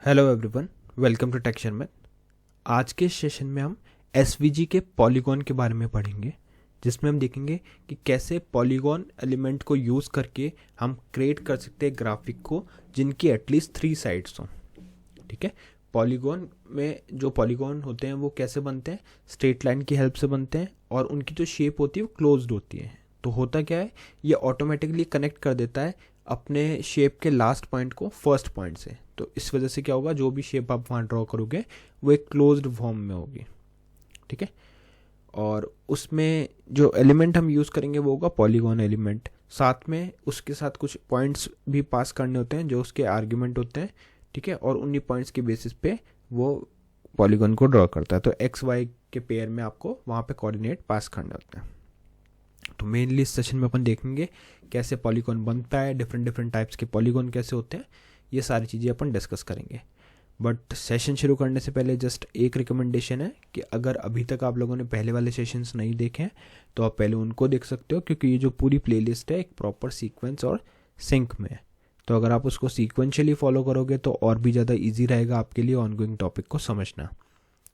Hello everyone, welcome to texture math. आज के session में हम एसवीजी के पॉलीगॉन के बारे में पढ़ेंगे, जिसमें हम देखेंगे कि कैसे पॉलीगॉन एलिमेंट को यूज़ करके हम क्रिएट कर सकते हैं ग्राफिक को जिनकी एटलीस्ट 3 साइड्स हों। ठीक है, पॉलीगॉन में जो पॉलीगॉन होते हैं वो कैसे बनते हैं? स्ट्रेट लाइन की हेल्प से बनते हैं और उनकी जो शेप होती है वो क्लोज्ड होती है। तो होता क्या है, ये ऑटोमेटिकली कनेक्ट कर देता है अपने शेप के लास्ट पॉइंट को फर्स्ट पॉइंट से। तो इस वजह से क्या होगा, जो भी शेप आप वहाँ ड्रॉ करोगे वो एक क्लोज्ड फॉर्म में होगी। ठीक है, और उसमें जो एलिमेंट हम यूज़ करेंगे वो होगा पॉलीगॉन एलिमेंट। साथ में उसके साथ कुछ पॉइंट्स भी पास करने होते हैं जो उसके आर्ग्यूमेंट होते हैं। ठीक है, और उन्हीं पॉइंट्स के बेसिस पे वो पॉलीगॉन को ड्रॉ करता है। तो एक्स वाई के पेयर में आपको वहाँ पे कोऑर्डिनेट पास करने होते हैं। तो मेनली इस सेशन में अपन देखेंगे कैसे पॉलीगॉन बनता है, डिफरेंट डिफरेंट टाइप्स के पॉलीगॉन कैसे होते हैं, ये सारी चीज़ें अपन डिस्कस करेंगे। बट सेशन शुरू करने से पहले जस्ट एक रिकमेंडेशन है कि अगर अभी तक आप लोगों ने पहले वाले सेशंस नहीं देखे हैं तो आप पहले उनको देख सकते हो, क्योंकि ये जो पूरी प्लेलिस्ट है एक प्रॉपर सीक्वेंस और सिंक में है। तो अगर आप उसको सीक्वेंशियली फॉलो करोगे तो और भी ज़्यादा ईजी रहेगा आपके लिए ऑनगोइंग टॉपिक को समझना,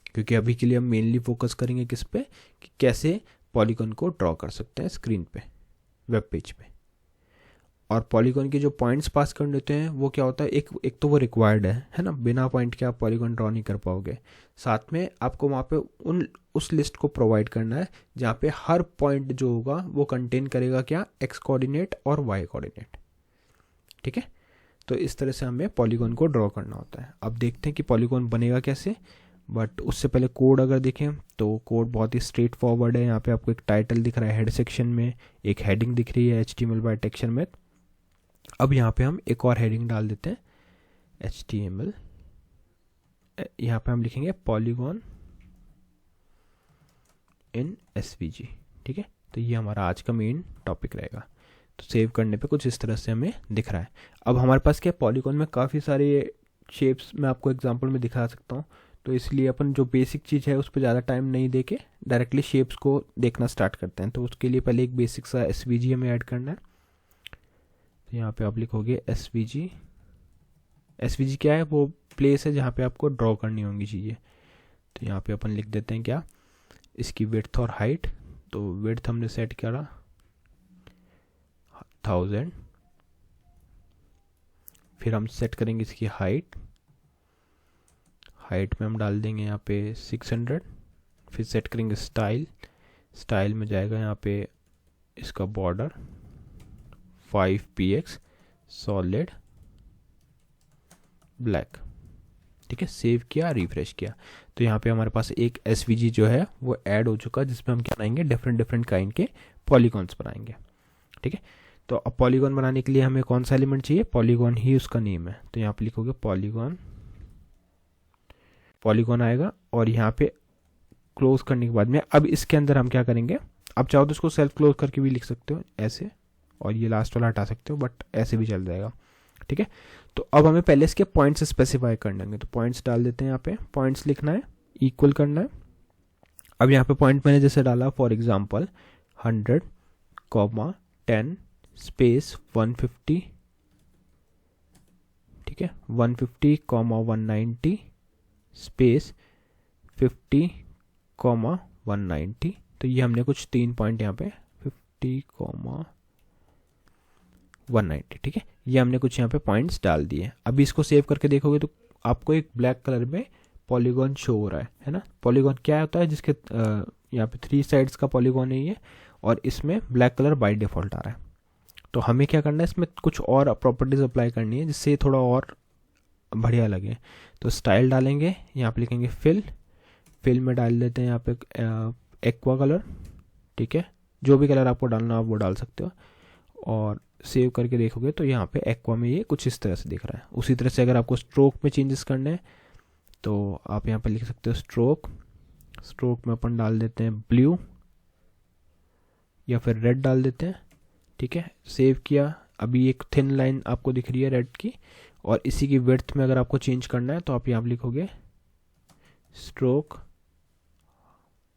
क्योंकि अभी के लिए हम मेनली फोकस करेंगे किस पे, कि कैसे पॉलीगॉन को ड्रॉ कर सकते हैं स्क्रीन पे, वेब पेज पे। और पॉलीगॉन के जो पॉइंट्स पास करने होते हैं वो क्या होता है, एक तो वो रिक्वायर्ड है ना, बिना पॉइंट के आप पॉलीगॉन ड्रॉ नहीं कर पाओगे। साथ में आपको वहाँ पे उस लिस्ट को प्रोवाइड करना है जहाँ पे हर पॉइंट जो होगा वो कंटेन करेगा क्या, एक्स कोऑर्डिनेट और वाई कोऑर्डिनेट। ठीक है, तो इस तरह से हमें पॉलीगॉन को ड्रॉ करना होता है। अब देखते हैं कि पॉलीगॉन बनेगा कैसे, बट उससे पहले कोड अगर देखें तो कोड बहुत ही स्ट्रेट फॉरवर्ड है। यहाँ पे आपको एक टाइटल दिख रहा है हेड सेक्शन में, एक हेडिंग दिख रही है HTML बाय टेक्सचर मैथ। अब यहाँ पे हम एक और हेडिंग डाल देते हैं HTML। यहाँ पे हम लिखेंगे पॉलीगॉन इन SVG। ठीक है, तो ये हमारा आज का मेन टॉपिक रहेगा। तो सेव करने पे कुछ इस तरह से हमें दिख रहा है। अब हमारे पास क्या, पॉलीगॉन में काफ़ी सारे शेप्स मैं आपको एग्जांपल में दिखा सकता हूँ, तो इसलिए अपन जो बेसिक चीज़ है उस पर ज़्यादा टाइम नहीं देके डायरेक्टली शेप्स को देखना स्टार्ट करते हैं। तो उसके लिए पहले एक बेसिक सा SVG हमें ऐड करना है। तो यहाँ पे आप लिखोगे SVG। SVG क्या है, वो प्लेस है जहाँ पे आपको ड्रॉ करनी होंगी चीज़ें। तो यहाँ पे अपन लिख देते हैं क्या, इसकी विड्थ और हाइट। तो विड्थ हमने सेट करा 1000, फिर हम सेट करेंगे इसकी हाइट। हाइट में हम डाल देंगे यहाँ पे 600। फिर सेट करेंगे स्टाइल। स्टाइल में जाएगा यहाँ पे इसका बॉर्डर 5px सॉलिड ब्लैक। ठीक है, सेव किया, रिफ्रेश किया, तो यहाँ पे हमारे पास एक SVG जो है वो ऐड हो चुका है, जिसमें हम क्या बनाएंगे, डिफरेंट डिफरेंट काइंड के पॉलीगॉन्स बनाएंगे। ठीक है, तो अब पॉलीगॉन बनाने के लिए हमें कौन सा एलिमेंट चाहिए, पॉलीगॉन ही उसका नेम है। तो यहाँ पे लिखोगे पॉलीगॉन, पॉलीगॉन आएगा और यहाँ पे क्लोज करने के बाद में अब इसके अंदर हम क्या करेंगे, आप चाहो तो इसको सेल्फ क्लोज करके भी लिख सकते हो ऐसे, और ये लास्ट वाला हटा सकते हो, बट ऐसे भी चल जाएगा। ठीक है, तो अब हमें पहले इसके पॉइंट्स स्पेसिफाई करने होंगे। तो पॉइंट्स डाल देते हैं, यहाँ पे पॉइंट्स लिखना है, इक्वल करना है। अब यहाँ पे पॉइंट मैंने जैसे डाला फॉर एग्जांपल 100, 10 स्पेस 150। ठीक है, 150, 190 स्पेस 50, 190। तो ये हमने कुछ 3 पॉइंट यहाँ पे 50, 190। ठीक है, ये हमने कुछ यहाँ पे पॉइंट्स डाल दिए। अभी इसको सेव करके देखोगे तो आपको एक ब्लैक कलर में पॉलीगॉन शो हो रहा है ना। पॉलीगॉन क्या होता है, जिसके यहाँ पे 3 साइड्स का पॉलीगॉन है ये, और इसमें ब्लैक कलर बाय डिफ़ॉल्ट आ रहा है। तो हमें क्या करना है, इसमें कुछ और प्रॉपर्टीज अप्लाई करनी है जिससे थोड़ा और बढ़िया लगे। तो स्टाइल डालेंगे, यहाँ पे लिखेंगे फिल में डाल देते हैं यहाँ पे एक्वा कलर। ठीक है, जो भी कलर आपको डालना आप वो डाल सकते हो, और सेव करके देखोगे तो यहाँ पे एक्वा में ये कुछ इस तरह से दिख रहा है। उसी तरह से अगर आपको स्ट्रोक में चेंजेस करने हैं तो आप यहाँ पे लिख सकते हो स्ट्रोक में अपन डाल देते हैं ब्लू या फिर रेड डाल देते हैं। ठीक है, सेव किया। अभी एक थिन लाइन आपको दिख रही है रेड की, और इसी की विड्थ में अगर आपको चेंज करना है तो आप यहाँ पे लिखोगे स्ट्रोक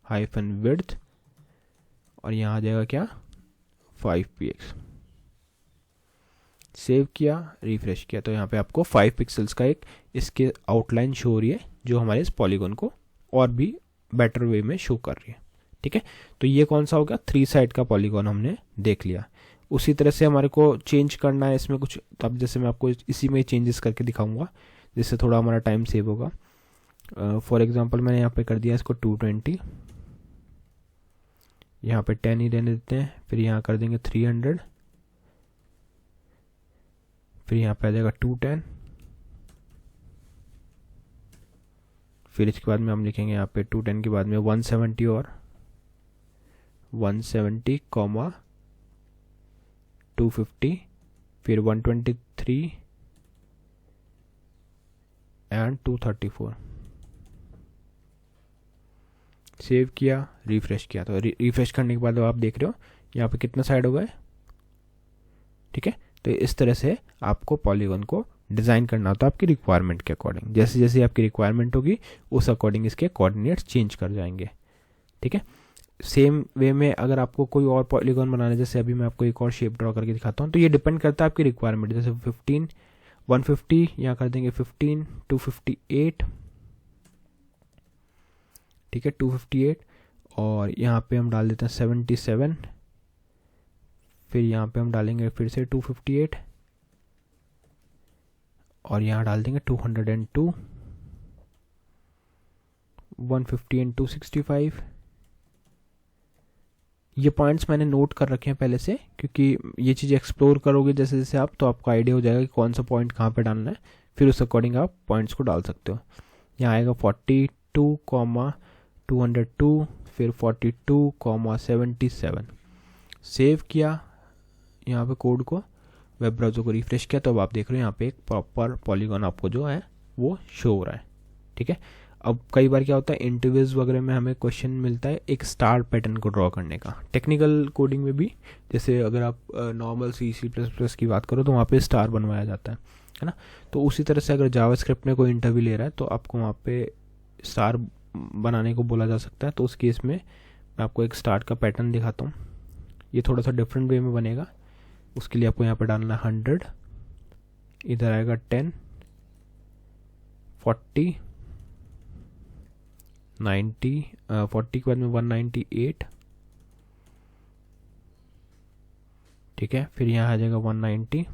हाइफन विड्थ, और यहाँ आ जाएगा क्या 5px। सेव किया, रिफ्रेश किया, तो यहाँ पे आपको 5 पिक्सल्स का एक इसके आउटलाइन शो हो रही है जो हमारे इस पॉलीगॉन को और भी बेटर वे में शो कर रही है। ठीक है, तो ये कौन सा हो गया, 3 साइड का पॉलीगॉन हमने देख लिया। उसी तरह से हमारे को चेंज करना है इसमें कुछ, तब जैसे मैं आपको इसी में चेंजेस करके दिखाऊंगा जिससे थोड़ा हमारा टाइम सेव होगा। फॉर एग्जांपल मैंने यहाँ पे कर दिया इसको 220, यहाँ पे 10 ही रहने देते हैं, फिर यहाँ कर देंगे 300, फिर यहाँ पे आ जाएगा 210, फिर इसके बाद में हम लिखेंगे यहाँ पे 210 के बाद में 170 और 170, 250, फिर 123 एंड 234। सेव किया, रिफ्रेश किया, तो रिफ्रेश करने के बाद आप देख रहे हो यहाँ पे कितना साइड हो गए। ठीक है, तो इस तरह से आपको पॉलीगॉन को डिज़ाइन करना होता है आपकी रिक्वायरमेंट के अकॉर्डिंग। जैसे जैसे आपकी रिक्वायरमेंट होगी उस अकॉर्डिंग इसके कोऑर्डिनेट्स चेंज कर जाएंगे। ठीक है, सेम वे में अगर आपको कोई और पॉलीगॉन बनाना है, जैसे अभी मैं आपको एक और शेप ड्रॉ करके दिखाता हूँ, तो ये डिपेंड करता है आपकी रिक्वायरमेंट। जैसे 15, 150, यहाँ कर देंगे 15, 258, ठीक है 258, और यहाँ पे हम डाल देते हैं 77, फिर यहाँ पे हम डालेंगे फिर से 258, और यहाँ डाल देंगे 202, 150 एंड 265। ये पॉइंट्स मैंने नोट कर रखे हैं पहले से, क्योंकि ये चीज़ एक्सप्लोर करोगे जैसे जैसे आप, तो आपको आइडिया हो जाएगा कि कौन सा पॉइंट कहाँ पे डालना है, फिर उस अकॉर्डिंग आप पॉइंट्स को डाल सकते हो। यहाँ आएगा 42, 202, फिर 42, 77। सेव किया यहाँ पे कोड को, वेब ब्राउज़र को रिफ्रेश किया, तो अब आप देख रहे हो यहाँ पे एक प्रॉपर पॉलीगॉन आपको जो है वो शो हो रहा है। ठीक है, अब कई बार क्या होता है इंटरव्यूज़ वगैरह में हमें क्वेश्चन मिलता है एक स्टार पैटर्न को ड्रॉ करने का, टेक्निकल कोडिंग में भी। जैसे अगर आप नॉर्मल C++ की बात करो तो वहाँ पे स्टार बनवाया जाता है ना। तो उसी तरह से अगर जावास्क्रिप्ट में कोई इंटरव्यू ले रहा है तो आपको वहाँ पे स्टार बनाने को बोला जा सकता है। तो उस केस में मैं आपको एक स्टार का पैटर्न दिखाता हूँ, ये थोड़ा सा डिफरेंट वे में बनेगा। उसके लिए आपको यहाँ पे डालना 100, इधर आएगा 10, 40, 90, 40 के बाद में 198, ठीक है, फिर यहाँ आ जाएगा 190,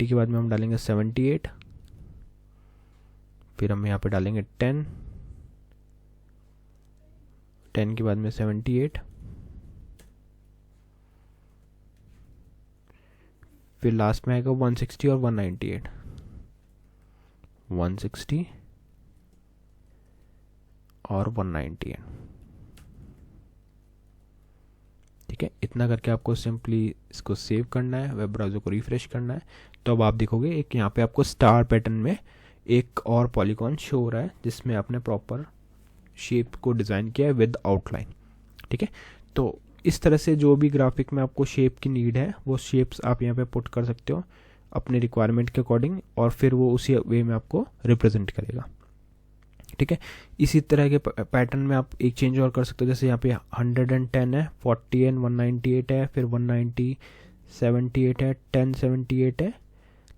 के बाद में हम डालेंगे 78, फिर हम यहाँ पे डालेंगे 10 के बाद में 78, फिर लास्ट में आएगा 160 और 198, 160 और 198। ठीक है, इतना करके आपको सिंपली इसको सेव करना है, वेब ब्राउज़र को रिफ्रेश करना है। तो अब आप देखोगे एक यहाँ पे आपको स्टार पैटर्न में एक और पॉलीगॉन शो हो रहा है जिसमें आपने प्रॉपर शेप को डिज़ाइन किया है विद आउटलाइन। ठीक है, तो इस तरह से जो भी ग्राफिक में आपको शेप की नीड है वो शेप्स आप यहाँ पे पुट कर सकते हो अपने रिक्वायरमेंट के अकॉर्डिंग, और फिर वो उसी वे में आपको रिप्रेजेंट करेगा। ठीक है, इसी तरह के पैटर्न में आप एक चेंज और कर सकते हो। जैसे यहाँ पे 110 है, 40 एंड 198 है, फिर 190, 78 है, 10, 78 है,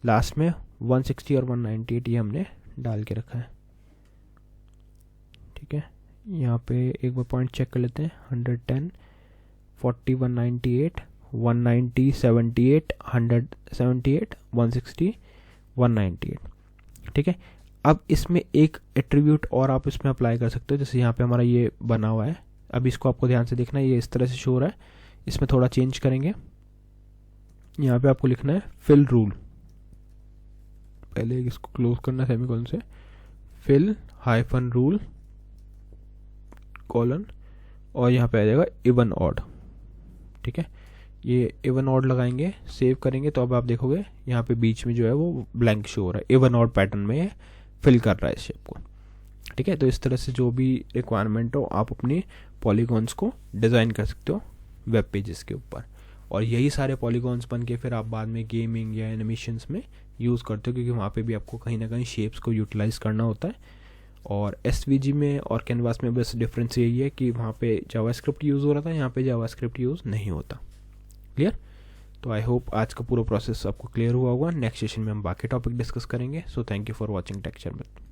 लास्ट में 160 और 198 ये हमने डाल के रखा है। ठीक है, यहाँ पे एक बार पॉइंट चेक कर लेते हैं, 110, 40, 198, 190, 78, 178, 160, 198। ठीक है, अब इसमें एक एट्रीब्यूट और आप इसमें अप्लाई कर सकते हो। जैसे यहाँ पे हमारा ये बना हुआ है, अब इसको आपको ध्यान से देखना है, ये इस तरह से शो हो रहा है। इसमें थोड़ा चेंज करेंगे, यहाँ पे आपको लिखना है फिल रूल, पहले इसको क्लोज करना है सेमीकोलन से, फिल हाइफन रूल कॉलन, और यहाँ पे आ जाएगा इवन ऑड। ठीक है, ये इवन ऑड लगाएंगे, सेव करेंगे, तो अब आप देखोगे यहाँ पे बीच में जो है वो ब्लैंक शो हो रहा है, इवन ऑड पैटर्न में फिल कर रहा है शेप को। ठीक है, तो इस तरह से जो भी रिक्वायरमेंट हो आप अपनी पॉलीगॉन्स को डिज़ाइन कर सकते हो वेब पेजेस के ऊपर, और यही सारे पॉलीगॉन्स बन के फिर आप बाद में गेमिंग या एनिमेशंस में यूज़ करते हो, क्योंकि वहाँ पे भी आपको कहीं ना कहीं शेप्स को यूटिलाइज करना होता है। और SVG में और कैनवास में बस डिफरेंस यही है कि वहाँ पे जावास्क्रिप्ट यूज़ हो रहा था, यहाँ पे जावास्क्रिप्ट यूज़ नहीं होता। क्लियर? तो आई होप आज का पूरा प्रोसेस आपको क्लियर हुआ होगा। नेक्स्ट सेशन में हम बाकी टॉपिक डिस्कस करेंगे। So thank you for watching texture में।